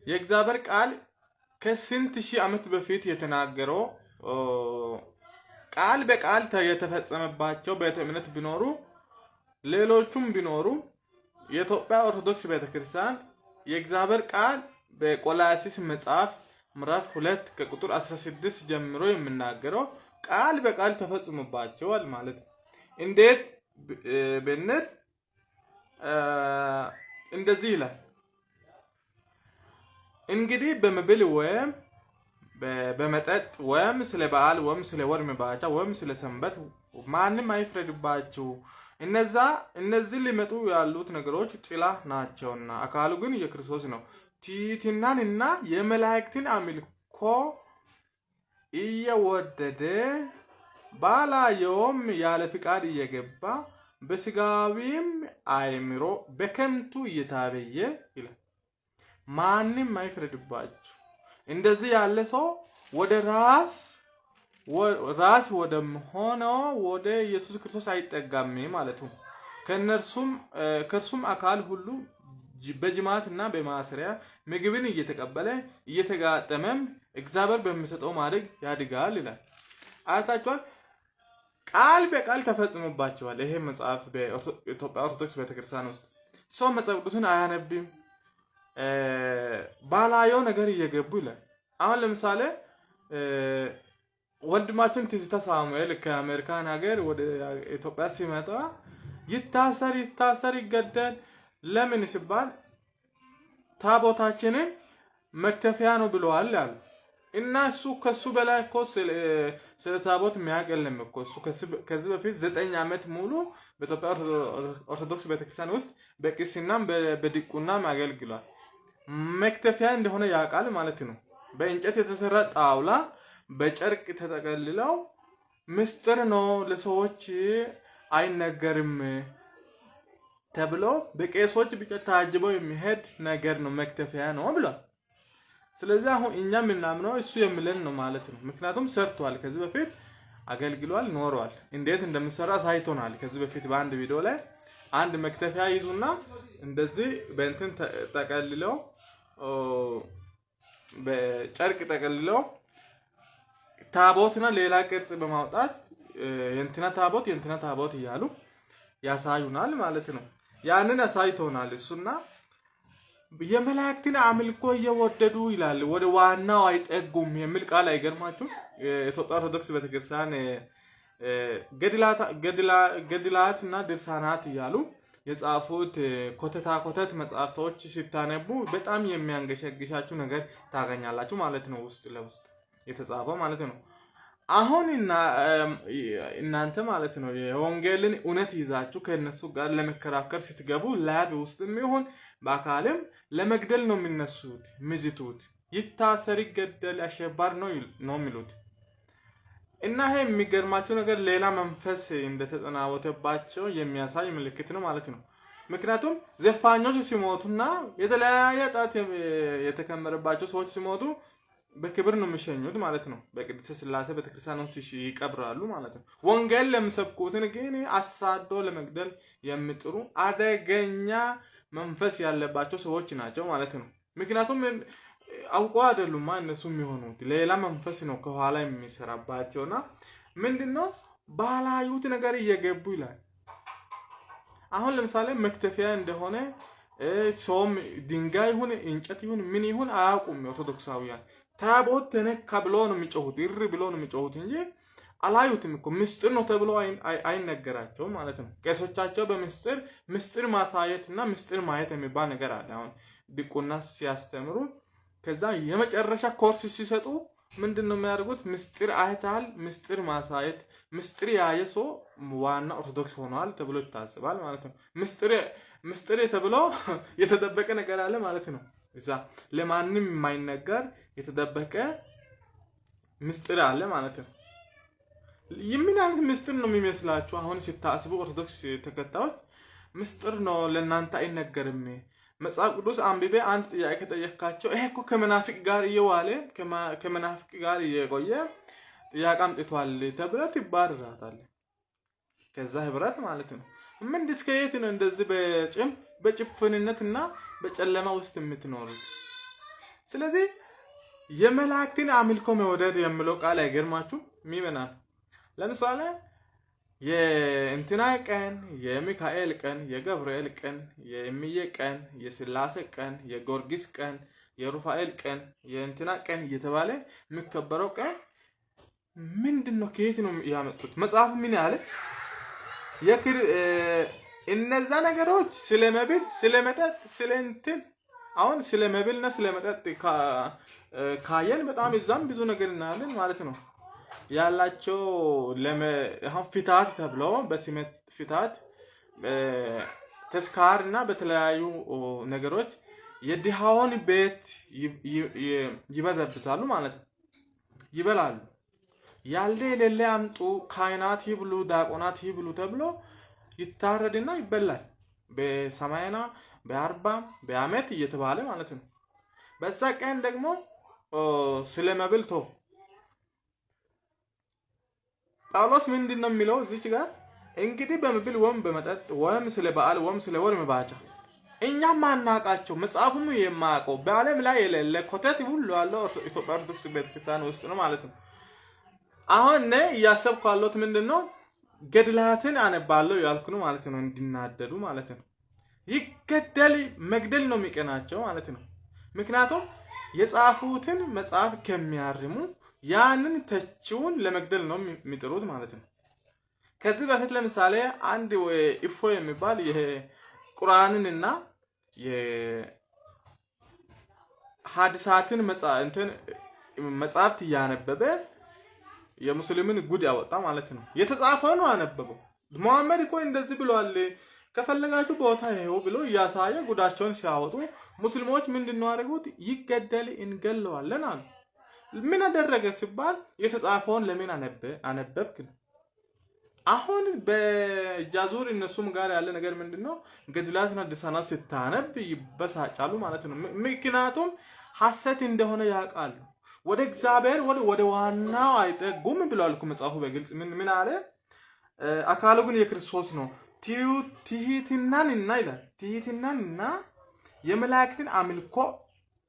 የእግዚአብሔር ቃል ከስንት ሺህ ዓመት በፊት የተናገረው ቃል በቃል የተፈጸመባቸው ቤተ እምነት ቢኖሩ ሌሎቹም ቢኖሩ የኢትዮጵያ ኦርቶዶክስ ቤተክርስቲያን የእግዚአብሔር ቃል በቆላስይስ መጽሐፍ ምዕራፍ 2 ከቁጥር 16 ጀምሮ የሚናገረው ቃል በቃል ተፈጽሞባቸዋል ማለት ነው። እንዴት ብንል እንደዚህ ይላል። እንግዲህ በመብል ወይም በመጠጥ ወይም ስለ በዓል ወይም ስለ ወር መባቻ ወይም ስለ ሰንበት ማንም አይፍረድባችሁ። እነዚህ ሊመጡ ያሉት ነገሮች ጥላ ናቸውና አካሉ ግን የክርስቶስ ነው። ትሕትናንና የመላእክትን አምልኮ እየወደደ ባላየውም ያለ ፍቃድ እየገባ በስጋዊም አእምሮ በከንቱ እየታበየ ይላል። ማንም አይፍረድባችሁ። እንደዚህ ያለ ሰው ወደ ራስ ወደሆነው ወደ ኢየሱስ ክርስቶስ አይጠጋም ማለት ነው። ከእርሱም አካል ሁሉ በጅማትና በማሰሪያ ምግብን እየተቀበለ እየተጋጠመም እግዚአብሔር በሚሰጠው ማድረግ ያድጋል ይላል። አያታችኋል። ቃል በቃል ተፈጽሞባቸዋል። ይሄ መጽሐፍ በኢትዮጵያ ኦርቶዶክስ ቤተክርስቲያን ውስጥ ሰው መጽሐፍ ቅዱስን አያነብም፣ ባላየው ነገር እየገቡ ይላል። አሁን ለምሳሌ ወንድማችን ትዝታ ሳሙኤል ከአሜሪካን ሀገር ወደ ኢትዮጵያ ሲመጣ ይታሰር ይገደል ለምን ሲባል ታቦታችንን መክተፊያ ነው ብለዋል ያሉ እና እሱ ከሱ በላይ እኮ ስለ ታቦት የሚያውቅ የለም እኮ። እሱ ከዚህ በፊት 9 ዓመት ሙሉ በኢትዮጵያ ኦርቶዶክስ ቤተክርስቲያን ውስጥ በቅስናም በዲቁናም አገልግሏል። መክተፊያ እንደሆነ ያውቃል ማለት ነው። በእንጨት የተሰራ ጣውላ በጨርቅ ተጠቀልለው ምስጢር ነው ለሰዎች አይነገርም ተብሎ በቄሶች ብቻ ታጅበው የሚሄድ ነገር ነው፣ መክተፊያ ነው ብሏል። ስለዚህ አሁን እኛ የምናምነው እሱ የሚለን ነው ማለት ነው። ምክንያቱም ሰርቷል፣ ከዚህ በፊት አገልግሏል፣ ኖሯል። እንዴት እንደምሰራ ሳይቶናል። ከዚህ በፊት በአንድ ቪዲዮ ላይ አንድ መክተፊያ ይዙና እንደዚህ በእንትን ተቀልለው በጨርቅ ተቀልለው ታቦትና ሌላ ቅርጽ በማውጣት የእንትና ታቦት እያሉ ያሳዩናል ማለት ነው። ያንን አሳይቶናል እሱና የመላእክትን አምልኮ እየወደዱ ይላል ወደ ዋናው አይጠጉም የሚል ቃል አይገርማችሁም? የኢትዮጵያ ኦርቶዶክስ ቤተክርስቲያን ገድላትና ድርሳናት እያሉ የጻፉት ኮተት መጽሐፍቶች ሲታነቡ በጣም የሚያንገሸግሻችሁ ነገር ታገኛላችሁ ማለት ነው። ውስጥ ለውስጥ የተጻፈው ማለት ነው። አሁን እናንተ ማለት ነው የወንጌልን እውነት ይዛችሁ ከነሱ ጋር ለመከራከር ስትገቡ ላብ ውስጥም ይሁን በአካልም ለመግደል ነው የሚነሱት ምዝቱት። ይታሰር ይገደል አሸባሪ ነው የሚሉት እና ይሄ የሚገርማቸው ነገር ሌላ መንፈስ እንደተጠናወተባቸው የሚያሳይ ምልክት ነው ማለት ነው። ምክንያቱም ዘፋኞች ሲሞቱና የተለያየ ጣት የተከመረባቸው ሰዎች ሲሞቱ በክብር ነው የሚሸኙት ማለት ነው። በቅድስት ሥላሴ ቤተክርስቲያን ውስጥ ይቀብራሉ ማለት ነው። ወንጌል ለሚሰብኩትን ግን አሳዶ ለመግደል የሚጥሩ አደገኛ መንፈስ ያለባቸው ሰዎች ናቸው ማለት ነው። ምክንያቱም አውቆ አይደሉማ እነሱ የሚሆኑት ሌላ መንፈስ ነው ከኋላ የሚሰራባቸውና ምንድነው ባላዩት ነገር እየገቡ ይላል። አሁን ለምሳሌ መክተፊያ እንደሆነ ሶም ድንጋይ ይሁን እንጨት ይሁን ምን ይሁን አያውቁም ኦርቶዶክሳውያን። ታቦት ተነካ ብሎ ነው የሚጮሁት፣ ይር ብሎ ነው የሚጮሁት እንጂ አላዩትም እኮ። ምስጢር ነው ተብሎ አይነገራቸውም ማለት ነው። ቄሶቻቸው ምስጢር ማሳየትና ምስጢር ማየት የሚባል ነገር አለ። አሁን ዲቁና ሲያስተምሩ ከዛ የመጨረሻ ኮርስ ሲሰጡ ምንድነው የሚያደርጉት? ምስጢር አይታል፣ ምስጢር ማሳየት። ምስጢር ያየ ሰው ዋና ኦርቶዶክስ ሆኗል ተብሎ ይታሰባል ማለት ነው። ምስጢር ተብሎ የተደበቀ ነገር አለ ማለት ነው። እዛ ለማንም የማይነገር የተደበቀ ምስጢር አለ ማለት ነው። የምን አይነት ምስጢር ነው የሚመስላችሁ? አሁን ሲታስቡ ኦርቶዶክስ ተከታዮች ምስጢር ነው ለእናንተ አይነገርም። መጽሐፍ ቅዱስ አንብቤ አንድ ጥያቄ ጠየካቸው፣ ይሄ እኮ ከመናፍቅ ጋር እየዋለ ከመናፍቅ ጋር እየቆየ ጥያቄ አምጥቷል ተብለህ ትባረራታለህ። ከዛ ህብረት ማለት ነው። ምን እስከ የት ነው እንደዚህ በጭፍንነትና በጨለማ ውስጥ የምትኖሩት? ስለዚህ የመላእክትን አምልኮ መውደድ የሚለው ቃል አይገርማችሁ? ሚመናል ለምሳሌ የእንትና ቀን፣ የሚካኤል ቀን፣ የገብርኤል ቀን፣ የሚየ ቀን፣ የስላሴ ቀን፣ የጊዮርጊስ ቀን፣ የሩፋኤል ቀን፣ የእንትና ቀን እየተባለ የሚከበረው ቀን ምንድነው? ከየት ነው ያመጡት? መጽሐፉ ምን ያለ እነዛ ነገሮች ስለመብል፣ ስለመጠጥ፣ ስለእንትን አሁን ስለመብልና ስለመጠጥ ካየን በጣም እዛም ብዙ ነገር እናያለን ማለት ነው ያላቸው አሁን ፍታት ተብሎ በሲመት ፍታት ተስካር እና በተለያዩ ነገሮች የድሃውን ቤት ይበዘብዛሉ ማለት ነው። ይበላሉ። ያለ የሌለ አምጡ፣ ካህናት ይብሉ፣ ዲያቆናት ይብሉ ተብሎ ይታረድና ይበላል። በ80 በ40 በአመት እየተባለ ማለት ነው። በዛ ቀን ደግሞ ስለመብልቶ ጳውሎስ ምንድነው የሚለው እዚች ጋር እንግዲህ በመብል ወይም በመጠጥ ወይም ስለ በዓል ወይም ስለ ወር መባቻ እኛም ማናቃቸው መጽሐፉም የማያውቀው በዓለም ላይ የሌለ ኮተት ሁሉ ያለው ኢትዮጵያ ኦርቶዶክስ ቤተክርስቲያን ውስጥ ነው ማለት ነው። አሁን እያሰብኩ ያለሁት ምንድነው ገድላትን አነባለሁ ያልኩ ነው ማለት ነው፣ እንዲናደዱ ማለት ነው። ይገደል መግደል ነው የሚቀናቸው ማለት ነው። ምክንያቱም የጻፉትን መጽሐፍ ከሚያርሙ ያንን ተቺውን ለመግደል ነው የሚጥሩት ማለት ነው። ከዚህ በፊት ለምሳሌ አንድ ኢፎ የሚባል የቁርአንንና የሐዲሳትን መጽሐፍት እያነበበ የሙስሊምን ጉድ ያወጣ ማለት ነው። የተጻፈው ነው አነበበው። መሐመድ እኮ እንደዚህ ብሏል ከፈለጋችሁ ቦታ ይሄው ብሎ እያሳየ ጉዳቸውን ሲያወጡ ሙስሊሞች ምንድነው ያደረጉት? ይገደል እንገለዋለን አሉ። ምን አደረገ ሲባል የተጻፈውን ለምን አነበብክ? አሁን በጃዙር እነሱም ጋር ያለ ነገር ምንድነው ገድላትና ድርሳናት ስታነብ ይበሳጫሉ ማለት ነው። ምክንያቱም ሐሰት እንደሆነ ያውቃሉ። ወደ እግዚአብሔር ወደ ዋናው አይጠጉም ብሏል እኮ መጽሐፉ በግልጽ ምን አለ? አካሉ ግን የክርስቶስ ነው። ትህትናንና ይላል ትህትናንና የመላእክትን አምልኮ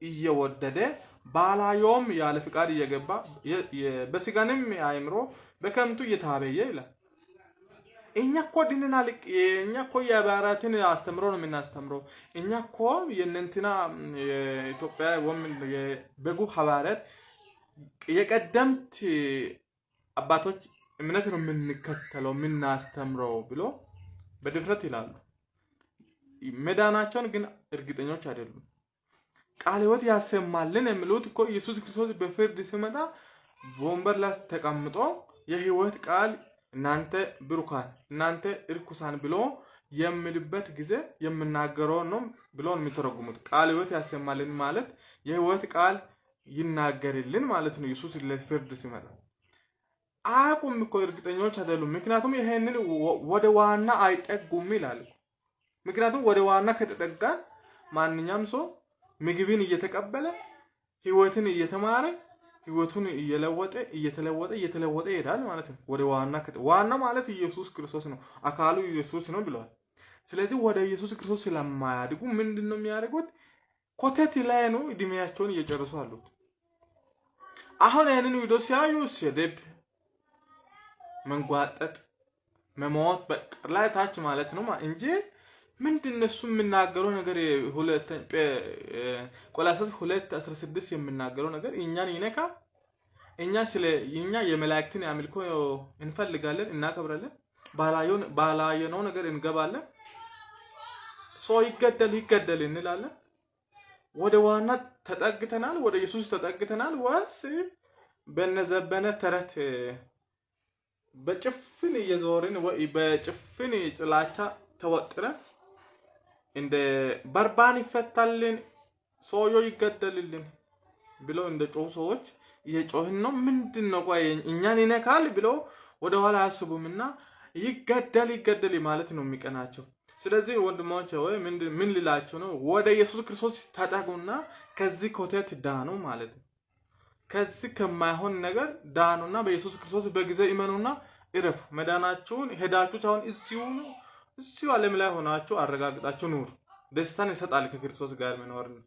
እየወደደ ባላየውም ያለ ፍቃድ እየገባ በስጋንም አእምሮ በከንቱ እየታበየ ይላል። እኛ እኮ ድነናል። እኛ እኮ የባራትን አስተምሮ ነው የምናስተምረው። እኛ እኮ የእንትና የኢትዮጵያ የበጉ ሐዋርያት የቀደምት አባቶች እምነት ነው የምንከተለው የምናስተምረው ብሎ በድፍረት ይላሉ። መዳናቸውን ግን እርግጠኞች አይደሉም። ቃለ ሕይወት ያሰማልን የሚሉት እኮ ኢየሱስ ክርስቶስ በፍርድ ሲመጣ በወንበር ላይ ተቀምጦ የሕይወት ቃል እናንተ ብሩካን እናንተ እርኩሳን ብሎ የሚልበት ጊዜ የምናገረው ነው ብሎ የሚተረጉሙት። ቃለ ሕይወት ያሰማልን ማለት የሕይወት ቃል ይናገርልን ማለት ነው። ኢየሱስ ለፍርድ ሲመጣ አቁም እኮ እርግጠኞች አይደሉም። ምክንያቱም ይሄንን ወደ ዋና አይጠጉም ይላል። ምክንያቱም ወደ ዋና ከተጠጋ ማንኛውም ሰው ምግብን እየተቀበለ ሕይወትን እየተማረ ሕይወቱን እየተለወጠ ይሄዳል ማለት ነው። ወደ ዋና ማለት ኢየሱስ ክርስቶስ ነው፣ አካሉ ኢየሱስ ነው ብለዋል። ስለዚህ ወደ ኢየሱስ ክርስቶስ ስለማያድጉ ምንድነው የሚያደርጉት? ኮተት ላይ ነው እድሜያቸውን እየጨረሱ አሉት። አሁን ያንን ቪዲዮ ሲያዩ ስድብ፣ መንጓጠጥ፣ መሞት በላይ ታች ማለት ነው እንጂ ምንድነው እሱ የምናገረው ነገር ቆላስይስ 2:16 የምናገረው ነገር እኛን ይነካ? እኛ የመላእክትን አምልኮ እንፈልጋለን፣ እናከብራለን፣ ባላየነው ነገር እንገባለን። ሰው ይገደል እንላለን። ወደ ዋና ተጠግተናል፣ ወደ ኢየሱስ ተጠግተናል ወይስ በነዘበነ ተረት በጭፍን እየዞርን ወይ በጭፍን ጥላቻ ተወጥረን እንደ በርባን ይፈታልን ሶዮ ይገደልልን ብሎ እንደ ጮሁ ሰዎች እየጮህን ነው። ምንድነው ቆይ እኛን ይነካል ብሎ ወደ ኋላ አያስቡምና ይገደል ማለት ነው የሚቀናቸው። ስለዚህ ወንድሞቼ ወይ ምን ልላችሁ ነው? ወደ ኢየሱስ ክርስቶስ ተጠጉና ከዚህ ኮተት ዳኑ ማለት ነው። ከዚህ ከማይሆን ነገር ዳኑና በኢየሱስ ክርስቶስ በጊዜ ይመኑና እረፉ። መዳናችሁን ሄዳችሁ አሁን እዚሁ ዓለም ላይ ሆናችሁ አረጋግጣችሁ ኑሩ። ደስታን ይሰጣል ከክርስቶስ ጋር መኖር ነው።